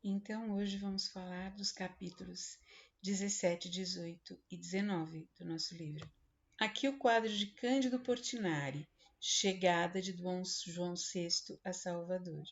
Então, hoje vamos falar dos capítulos 17, 18 e 19 do nosso livro. Aqui o quadro de Cândido Portinari, chegada de Dom João VI a Salvador.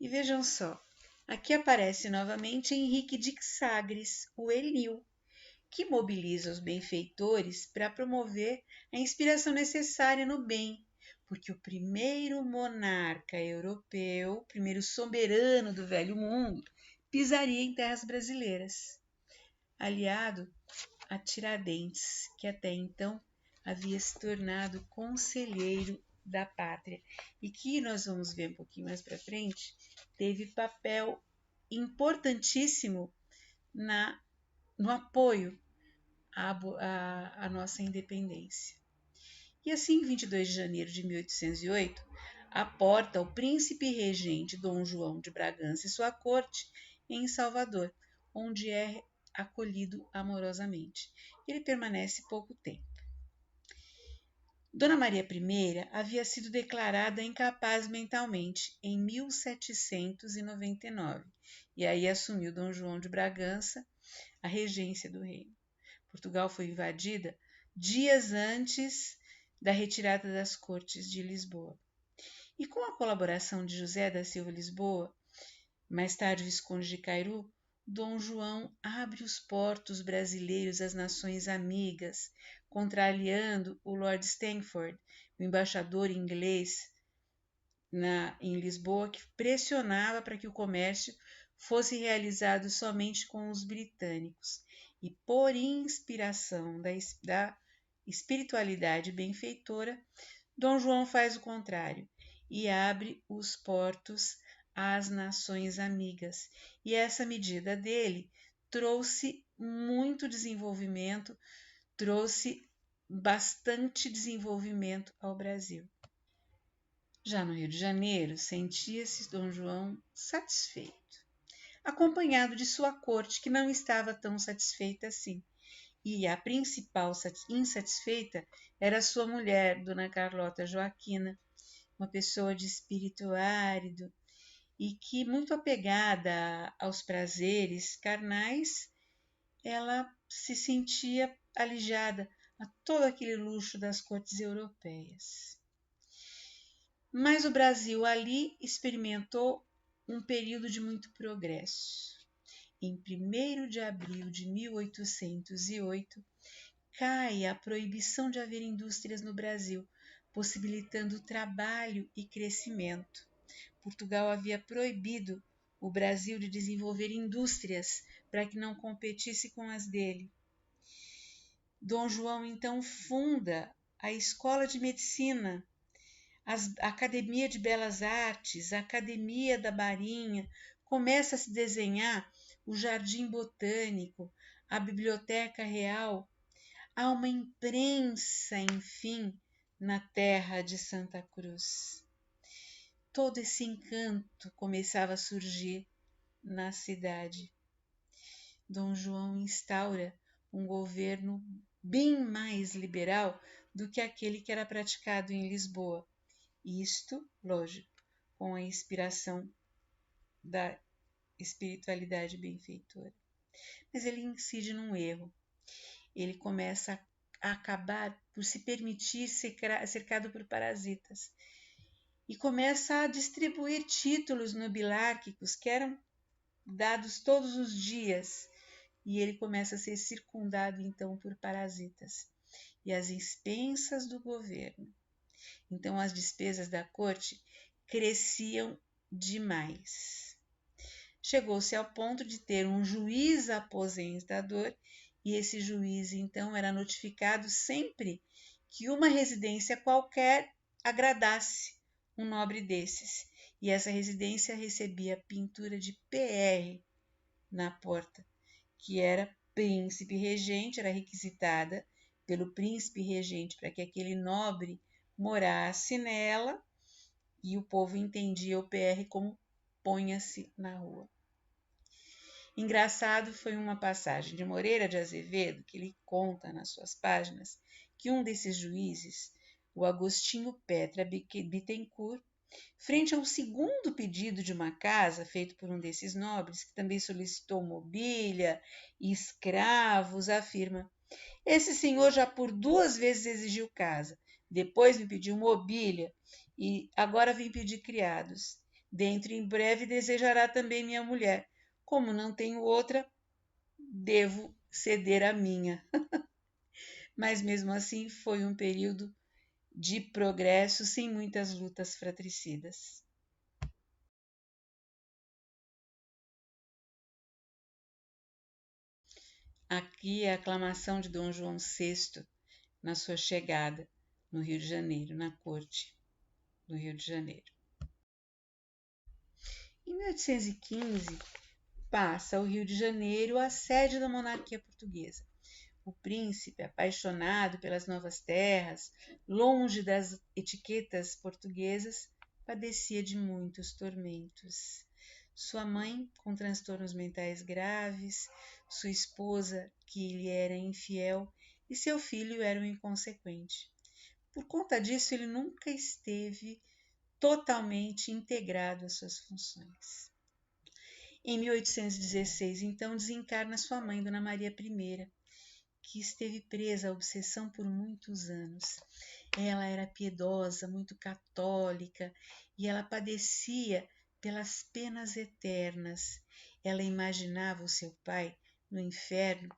E vejam só, aqui aparece novamente Henrique de Sagres, o Elil, que mobiliza os benfeitores para promover a inspiração necessária no bem, porque o primeiro monarca europeu, o primeiro soberano do velho mundo, pisaria em terras brasileiras, aliado a Tiradentes, que até então havia se tornado conselheiro da pátria e que nós vamos ver um pouquinho mais para frente, teve papel importantíssimo no apoio à nossa independência. E assim, em 22 de janeiro de 1808, aporta o príncipe regente Dom João de Bragança e sua corte em Salvador, onde é acolhido amorosamente. Ele permanece pouco tempo. Dona Maria I havia sido declarada incapaz mentalmente em 1799 e aí assumiu Dom João de Bragança a regência do reino. Portugal foi invadida dias antes da retirada das cortes de Lisboa. E com a colaboração de José da Silva Lisboa, mais tarde Visconde de Cairu, Dom João abre os portos brasileiros às nações amigas, contrariando o Lord Stanford, o embaixador inglês em Lisboa, que pressionava para que o comércio fosse realizado somente com os britânicos. E por inspiração da espiritualidade benfeitora, Dom João faz o contrário e abre os portos às nações amigas. E essa medida dele trouxe muito desenvolvimento, trouxe bastante desenvolvimento ao Brasil. Já no Rio de Janeiro, sentia-se Dom João satisfeito, acompanhado de sua corte, que não estava tão satisfeita assim. E a principal insatisfeita era sua mulher, Dona Carlota Joaquina, uma pessoa de espírito árido e que, muito apegada aos prazeres carnais, ela se sentia alijada a todo aquele luxo das cortes europeias. Mas o Brasil ali experimentou um período de muito progresso. Em 1º de abril de 1808, cai a proibição de haver indústrias no Brasil, possibilitando trabalho e crescimento. Portugal havia proibido o Brasil de desenvolver indústrias para que não competisse com as dele. Dom João então funda a Escola de Medicina, a Academia de Belas Artes, a Academia da Marinha, começa a se desenhar o Jardim Botânico, a Biblioteca Real. Há uma imprensa, enfim, na terra de Santa Cruz. Todo esse encanto começava a surgir na cidade. Dom João instaura um governo bem mais liberal do que aquele que era praticado em Lisboa. Isto, lógico, com a inspiração da espiritualidade benfeitora. Mas ele incide num erro. Ele começa a acabar por se permitir ser cercado por parasitas e começa a distribuir títulos nobilárquicos que eram dados todos os dias, e ele começa a ser circundado então por parasitas e as expensas do governo. Então as despesas da corte cresciam demais. Chegou-se ao ponto de ter um juiz aposentador, e esse juiz então era notificado sempre que uma residência qualquer agradasse um nobre desses, e essa residência recebia pintura de PR na porta, que era príncipe regente, era requisitada pelo príncipe regente para que aquele nobre morasse nela, e o povo entendia o PR como ponha-se na rua. Engraçado foi uma passagem de Moreira de Azevedo, que ele conta nas suas páginas, que um desses juízes, o Agostinho Petra Bittencourt, Frente ao segundo pedido de uma casa, feito por um desses nobres, que também solicitou mobília e escravos, afirma: esse senhor já por 2 vezes exigiu casa, depois me pediu mobília e agora vem pedir criados. Dentro em breve desejará também minha mulher. Como não tenho outra, devo ceder a minha. Mas mesmo assim foi um período de progresso sem muitas lutas fratricidas. Aqui é a aclamação de Dom João VI na sua chegada no Rio de Janeiro, na corte do Rio de Janeiro. Em 1815, passa ao Rio de Janeiro a sede da monarquia portuguesa. O príncipe, apaixonado pelas novas terras, longe das etiquetas portuguesas, padecia de muitos tormentos. Sua mãe, com transtornos mentais graves, sua esposa, que lhe era infiel, e seu filho era um inconsequente. Por conta disso, ele nunca esteve totalmente integrado às suas funções. Em 1816, então, desencarna sua mãe, Dona Maria I, que esteve presa à obsessão por muitos anos. Ela era piedosa, muito católica, e ela padecia pelas penas eternas. Ela imaginava o seu pai no inferno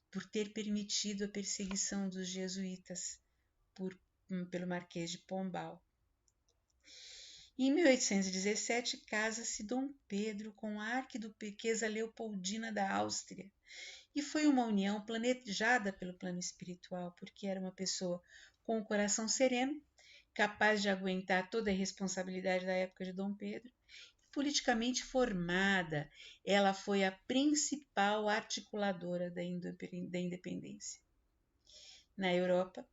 por ter permitido a perseguição dos jesuítas pelo Marquês de Pombal. Em 1817, casa-se Dom Pedro com a arquiduquesa Leopoldina da Áustria, e foi uma união planejada pelo plano espiritual, porque era uma pessoa com o coração sereno, capaz de aguentar toda a responsabilidade da época de Dom Pedro, politicamente formada. Ela foi a principal articuladora da independência. Na Europa,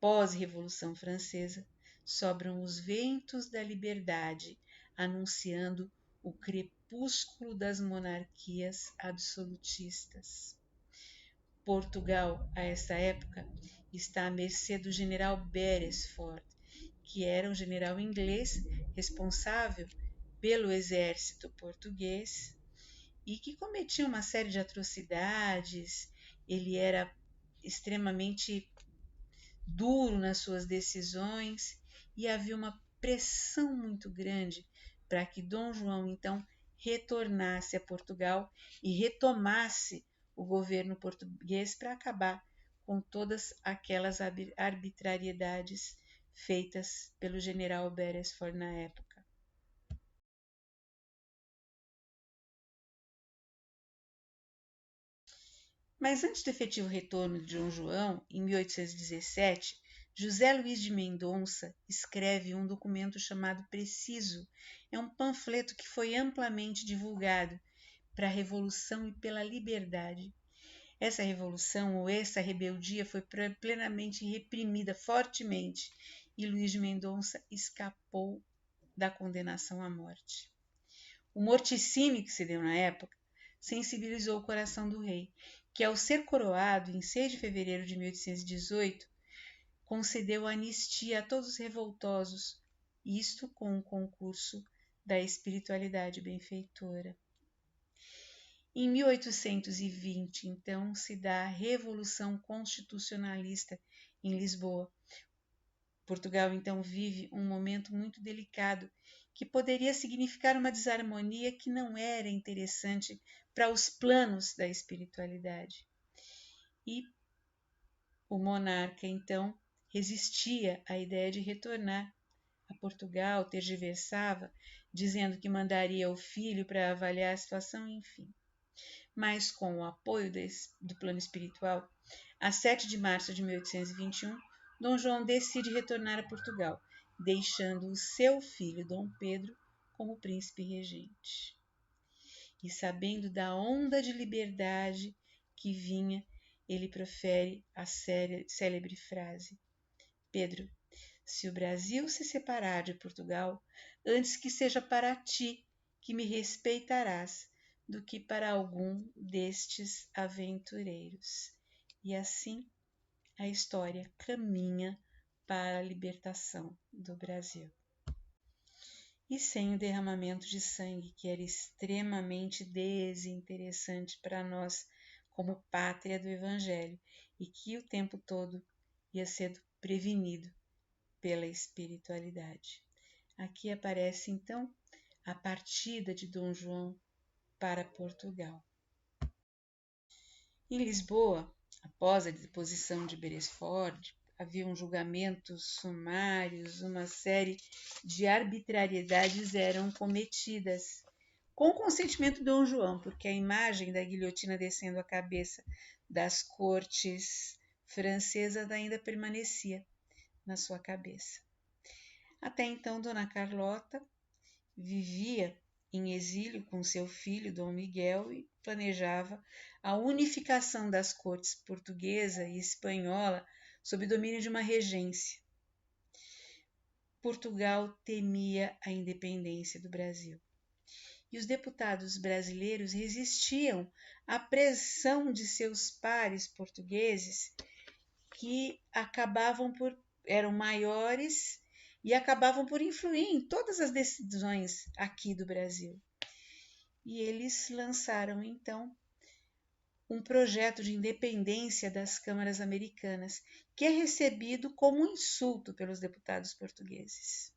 pós-Revolução Francesa, sobram os ventos da liberdade, anunciando o crepúsculo das monarquias absolutistas. Portugal, a esta época, está à mercê do general Beresford, que era um general inglês responsável pelo exército português e que cometia uma série de atrocidades. Ele era extremamente duro nas suas decisões e havia uma pressão muito grande para que Dom João então retornasse a Portugal e retomasse o governo português para acabar com todas aquelas arbitrariedades feitas pelo general Beresford na época. Mas antes do efetivo retorno de Dom João, em 1817, José Luís de Mendonça escreve um documento chamado Preciso. É um panfleto que foi amplamente divulgado para a Revolução e pela liberdade. Essa revolução ou essa rebeldia foi plenamente reprimida fortemente e Luís de Mendonça escapou da condenação à morte. O morticínio que se deu na época sensibilizou o coração do rei, que ao ser coroado em 6 de fevereiro de 1818, concedeu anistia a todos os revoltosos, isto com o concurso da espiritualidade benfeitora. Em 1820, então, se dá a Revolução Constitucionalista em Lisboa. Portugal, então, vive um momento muito delicado que poderia significar uma desarmonia que não era interessante para os planos da espiritualidade. E o monarca, então, resistia à ideia de retornar a Portugal, tergiversava, dizendo que mandaria o filho para avaliar a situação, enfim. Mas com o apoio do plano espiritual, a 7 de março de 1821, Dom João decide retornar a Portugal, deixando o seu filho Dom Pedro como príncipe regente. E sabendo da onda de liberdade que vinha, ele profere a célebre frase: Pedro, se o Brasil se separar de Portugal, antes que seja para ti que me respeitarás, do que para algum destes aventureiros. E assim a história caminha para a libertação do Brasil. e sem o derramamento de sangue, que era extremamente desinteressante para nós como pátria do Evangelho e que o tempo todo ia sendo prevenido pela espiritualidade. Aqui aparece então a partida de Dom João para Portugal. Em Lisboa, após a deposição de Beresford, haviam julgamentos sumários, uma série de arbitrariedades eram cometidas, com o consentimento de Dom João, porque a imagem da guilhotina descendo a cabeça das cortes francesas ainda permanecia na sua cabeça. Até então, Dona Carlota vivia em exílio com seu filho, Dom Miguel, e planejava a unificação das cortes portuguesa e espanhola sob domínio de uma regência. Portugal temia a independência do Brasil. E os deputados brasileiros resistiam à pressão de seus pares portugueses, que eram maiores e acabavam por influir em todas as decisões aqui do Brasil. E eles lançaram, então, um projeto de independência das câmaras americanas, que é recebido como um insulto pelos deputados portugueses.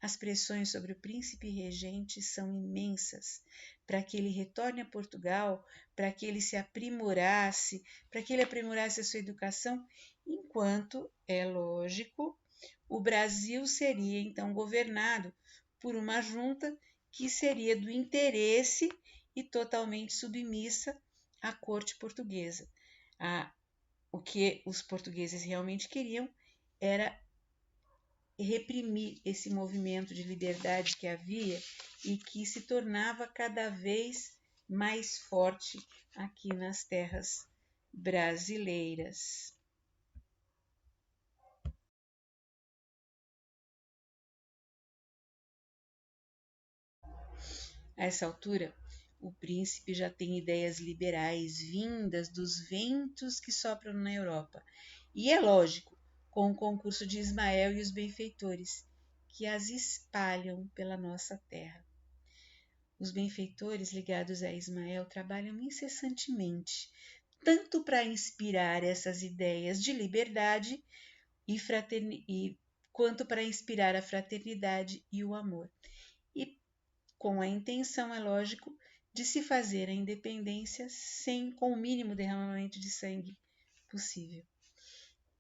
As pressões sobre o príncipe regente são imensas para que ele retorne a Portugal, para que ele se aprimorasse, para que ele aprimorasse a sua educação, enquanto, é lógico, o Brasil seria então governado por uma junta que seria do interesse e totalmente submissa à corte portuguesa. O que os portugueses realmente queriam era reprimir esse movimento de liberdade que havia e que se tornava cada vez mais forte aqui nas terras brasileiras. A essa altura, o príncipe já tem ideias liberais vindas dos ventos que sopram na Europa. E é lógico, com o concurso de Ismael e os benfeitores, que as espalham pela nossa terra. Os benfeitores ligados a Ismael trabalham incessantemente, tanto para inspirar essas ideias de liberdade quanto para inspirar a fraternidade e o amor. E com a intenção, é lógico, de se fazer a independência com o mínimo derramamento de sangue possível.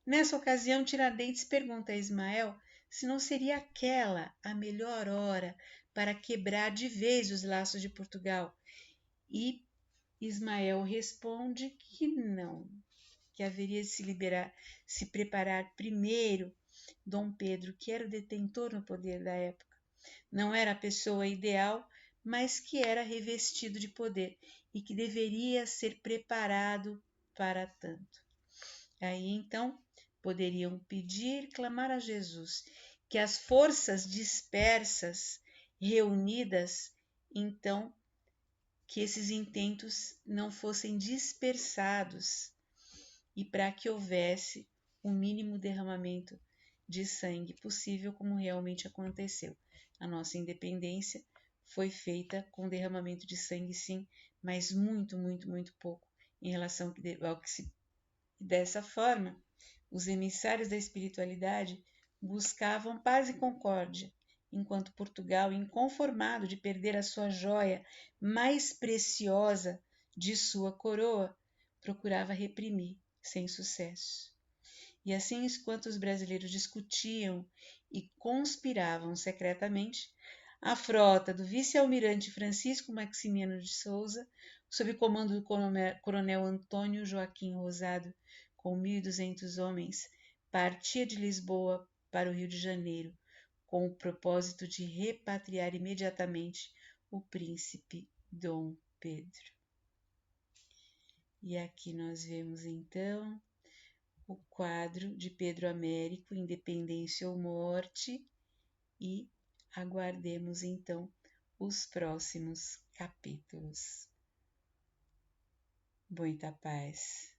Nessa ocasião, Tiradentes pergunta a Ismael se não seria aquela a melhor hora para quebrar de vez os laços de Portugal. E Ismael responde que não, que haveria de se preparar primeiro Dom Pedro, que era o detentor no poder da época. Não era a pessoa ideal, mas que era revestido de poder e que deveria ser preparado para tanto. Aí então poderiam pedir, clamar a Jesus que as forças dispersas, reunidas, então que esses intentos não fossem dispersados e para que houvesse o mínimo derramamento de sangue possível, como realmente aconteceu. A nossa independência foi feita com derramamento de sangue, sim, mas muito, muito, muito pouco em relação ao que se... Dessa forma, os emissários da espiritualidade buscavam paz e concórdia, enquanto Portugal, inconformado de perder a sua joia mais preciosa de sua coroa, procurava reprimir, sem sucesso. E assim, enquanto os brasileiros discutiam e conspiravam secretamente, a frota do vice-almirante Francisco Maximiano de Souza, sob comando do coronel Antônio Joaquim Rosado, com 1.200 homens, partia de Lisboa para o Rio de Janeiro, com o propósito de repatriar imediatamente o príncipe Dom Pedro. E aqui nós vemos então o quadro de Pedro Américo, Independência ou Morte, e aguardemos então os próximos capítulos. Muita paz.